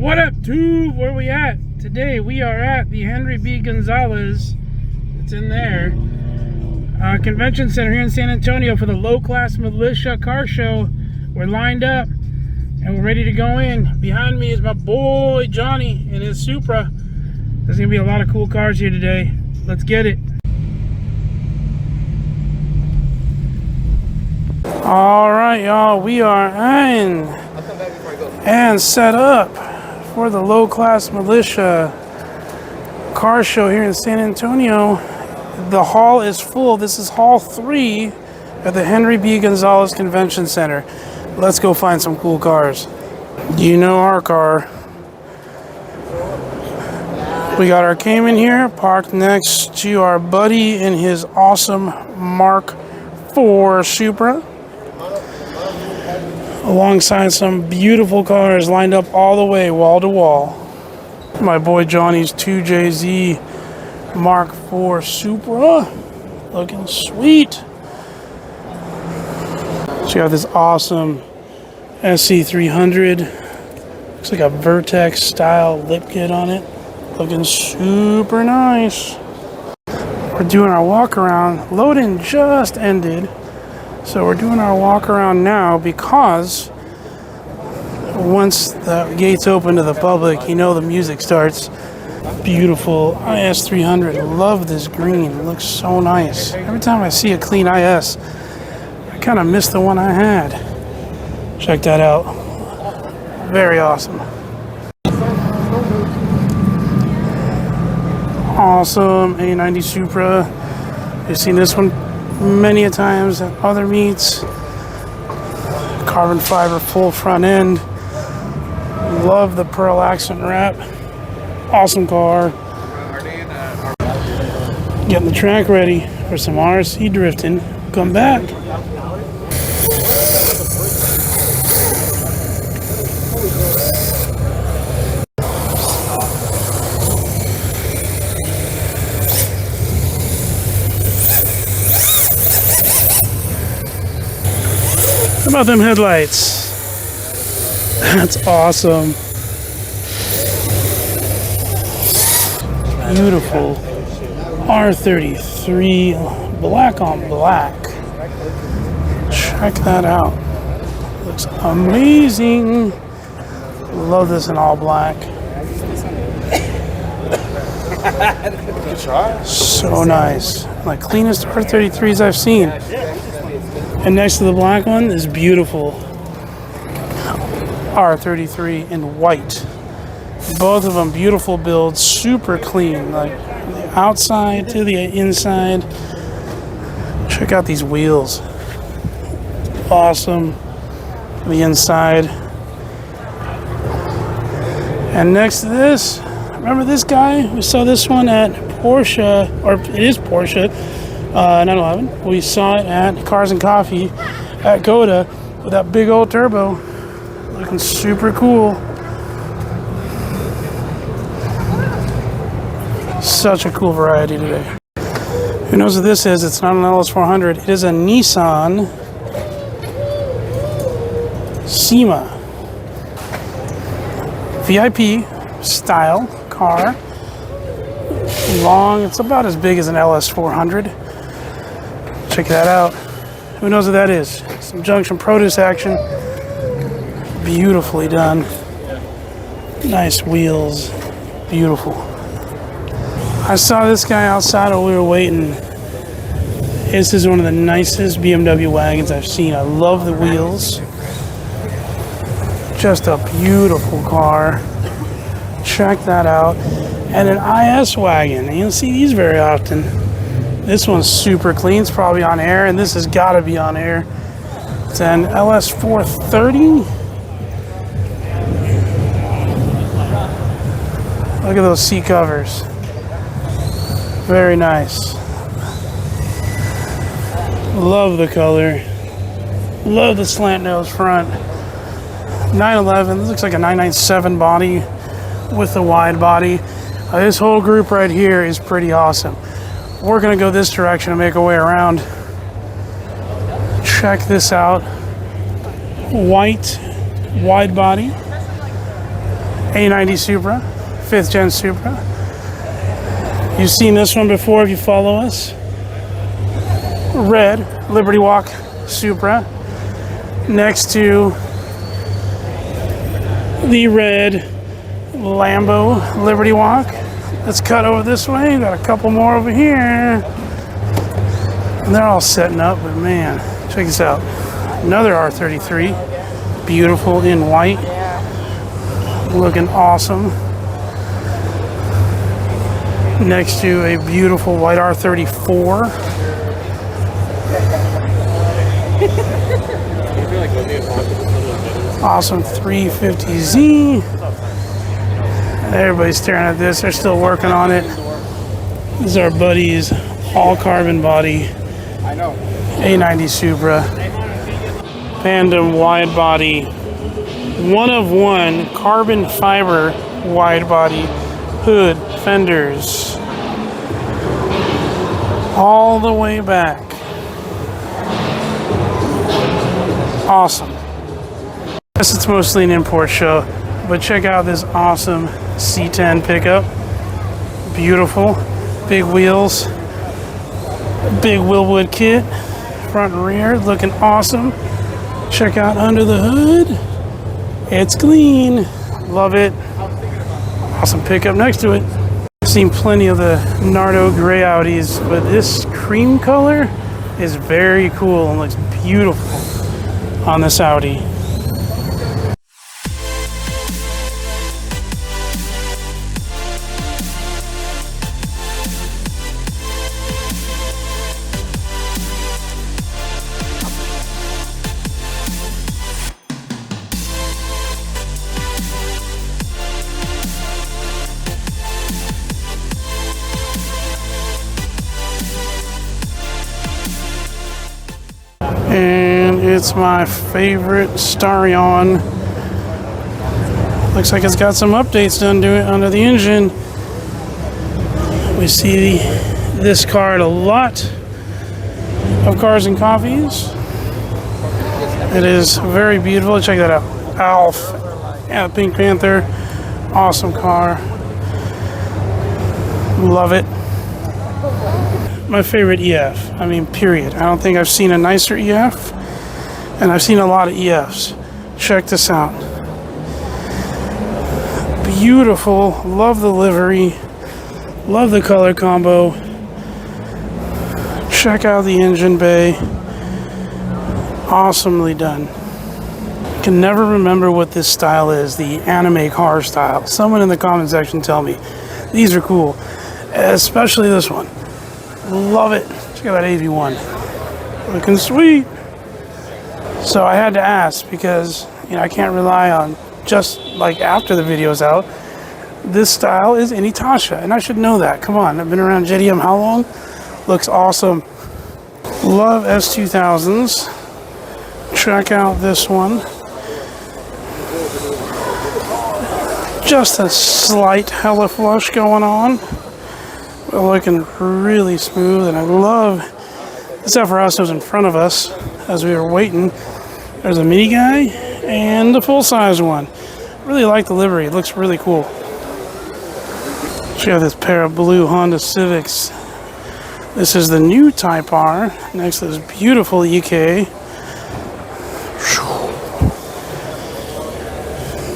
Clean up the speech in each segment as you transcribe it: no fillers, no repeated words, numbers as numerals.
What up, tube? Where we at? Today we are at the Henry B. Gonzalez. It's in there. Convention center here in San Antonio for the Low Class Militia car show. We're lined up and we're ready to go in. Behind me is my boy Johnny and his Supra. There's gonna be a lot of cool cars here today. Let's get it. All right, y'all, we are in and set up for the Low Class Militia car show here in San Antonio. The hall is full. This is hall 3 at the Henry B. Gonzalez Convention Center. Let's go find some cool cars. You know our car. We got our Cayman here parked next to our buddy in his awesome Mark IV Supra, alongside some beautiful cars lined up all the way wall to wall. My boy Johnny's 2JZ Mark IV Supra, looking sweet. So you got this awesome SC300, looks like a Vertex style lip kit on it, looking super nice. We're doing our walk around. Loading just ended, so we're doing our walk around now because once the gates open to the public, you know the music starts. Beautiful IS300. Love this green. It looks so nice. Every time I see a clean IS, I kind of miss the one I had. Check that out. Very awesome. Awesome A90 Supra. You've seen this one many a times at other meets. Carbon fiber full front end. Love the pearl accent wrap. Awesome car. Getting the track ready for some RC drifting. Come back. How about them headlights? That's awesome. Beautiful R33 black on black. Check that out. Looks amazing. Love this in all black. So nice. My cleanest R33s I've seen. And next to the black one is beautiful R33 in white. Both of them beautiful builds, super clean, like from the outside to the inside. Check out these wheels. Awesome. The inside. And next to this, remember this guy? We saw this one at Porsche, or it is Porsche 911. We saw it at Cars and Coffee at Coda with that big old turbo. Looking super cool. Such a cool variety today. Who knows what this is? It's not an LS400. It is a Nissan SEMA VIP style car. Long. It's about as big as an LS400. Check that out. Who knows what that is? Some junction produce action. Beautifully done. Nice wheels. Beautiful. I saw this guy outside while we were waiting. This is one of the nicest BMW wagons I've seen. I love the wheels. Just a beautiful car. Check that out. And an IS wagon. You don't see these very often. This one's super clean. It's probably on air, and this has got to be on air. It's an LS430. Look at those seat covers. Very nice. Love the color. Love the slant nose front. 911. This looks like a 997 body with the wide body. This whole group right here is pretty awesome. We're going to go this direction and make our way around. Check this out. White wide body A90 Supra, 5th gen Supra. You've seen this one before if you follow us. Red Liberty Walk Supra next to the red Lambo Liberty Walk. Let's cut over this way. Got a couple more over here. And they're all setting up, but man, check this out. Another R33, beautiful in white, looking awesome. Next to a beautiful white R34. Awesome 350Z. Everybody's staring at this. They're still working on it. This is our buddy's all carbon body A90 Supra. Tandem wide body. One of one carbon fiber wide body hood fenders. All the way back. Awesome. Yes, it's mostly an import show, but check out this awesome C10 pickup. Beautiful. Big wheels. Big Willwood kit. Front and rear looking awesome. Check out under the hood. It's clean. Love it. Awesome pickup next to it. I've seen plenty of the Nardo gray Audis, but this cream color is very cool and looks beautiful on this Audi. And it's my favorite Starion. Looks like it's got some updates done to it under the engine. We see this car at a lot of Cars and Coffees. It is very beautiful. Check that out. Alf. Yeah, Pink Panther. Awesome car. Love it. My favorite EF. I mean, period. I don't think I've seen a nicer EF, and I've seen a lot of EFs. Check this out. Beautiful. Love the livery. Love the color combo. Check out the engine bay. Awesomely done. Can never remember what this style is, the anime car style. Someone in the comment section tell me. These are cool, especially this one. Love it. Check out that AV1. Looking sweet. So I had to ask because, you know, I can't rely on just like after the video's out. This style is any Tasha, and I should know that. Come on, I've been around JDM how long? Looks awesome. Love S2000s. Check out this one. Just a slight hella flush going on. Looking really smooth, and I love this Alfa was in front of us as we were waiting. There's a mini guy and the full-size one. Really like the livery. It looks really cool. Check out this pair of blue Honda Civics. This is the new Type R next to this beautiful EK.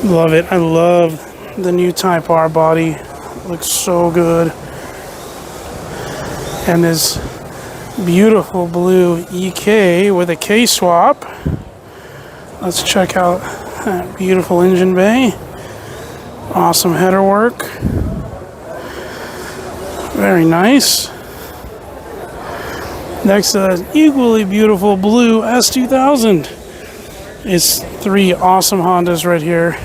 Love it. I love the new Type R body. Looks so good. And this beautiful blue EK with a K-swap. Let's check out that beautiful engine bay. Awesome header work. Very nice. Next to that equally beautiful blue S2000. It's three awesome Hondas right here.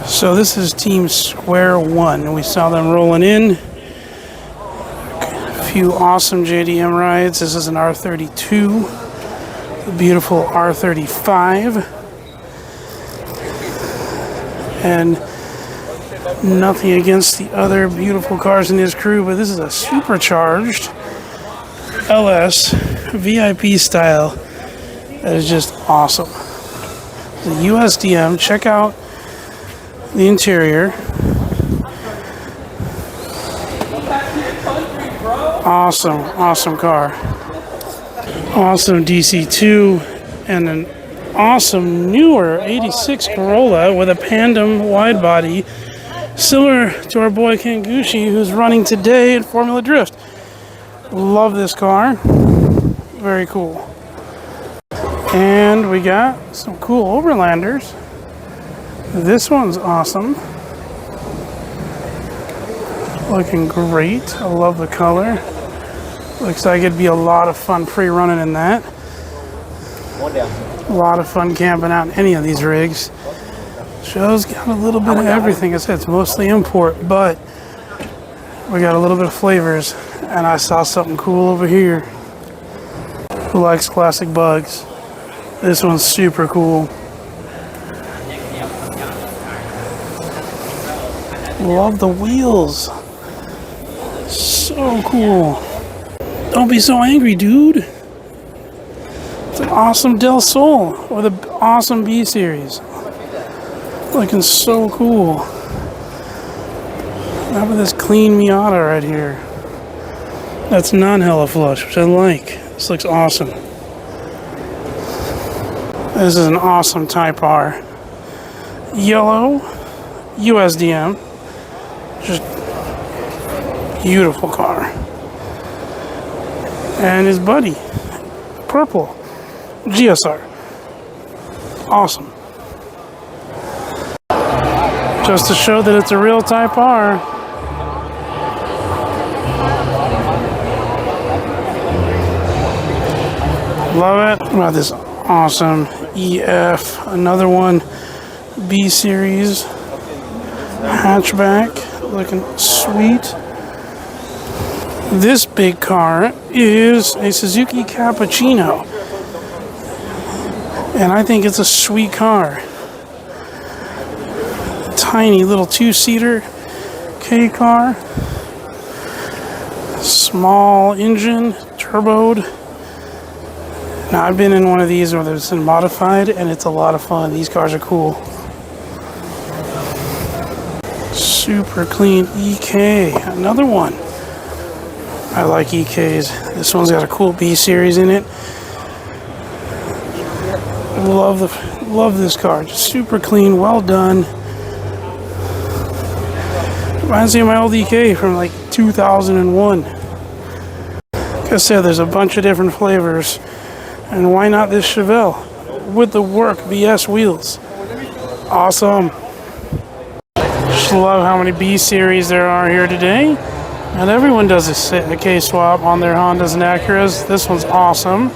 So this is Team Square One. We saw them rolling in. Few awesome JDM rides. This is an R32, a beautiful R35, and nothing against the other beautiful cars in his crew, but this is a supercharged LS VIP style that is just awesome. The USDM. Check out the interior. Awesome car. Awesome DC2 and an awesome newer 86 Corolla with a Pandem wide body, similar to our boy Ken Gucci, who's running today in Formula Drift. Love this car. Very cool. And we got some cool Overlanders. This one's awesome. Looking great. I love the color. Looks like it'd be a lot of fun pre-running in that. A lot of fun camping out in any of these rigs. Show's got a little bit of everything. I said it's mostly import, but we got a little bit of flavors. And I saw something cool over here. Who likes classic bugs? This one's super cool. Love the wheels. So cool. Don't be so angry, dude. It's an awesome Del Sol with an awesome B series. Looking so cool. How about this clean Miata right here? That's non-hella flush, which I like. This looks awesome. This is an awesome Type R. Yellow USDM. Just beautiful car. And his buddy, purple GSR. Awesome. Just to show that it's a real Type R. Love it. What about this awesome EF? Another one, B series hatchback. Looking sweet. This big car is a Suzuki Cappuccino. And I think it's a sweet car. Tiny little two-seater K car. Small engine, turboed. Now I've been in one of these where it's been modified and it's a lot of fun. These cars are cool. Super clean EK. Another one. I like EKs. This one's got a cool B series in it. Love this car. Just super clean, well done. Reminds me of my old EK from like 2001. Like I said, there's a bunch of different flavors. And why not this Chevelle with the Work BS wheels? Awesome. Just love how many B series there are here today. And everyone does a K swap on their Hondas and Acuras. This one's awesome.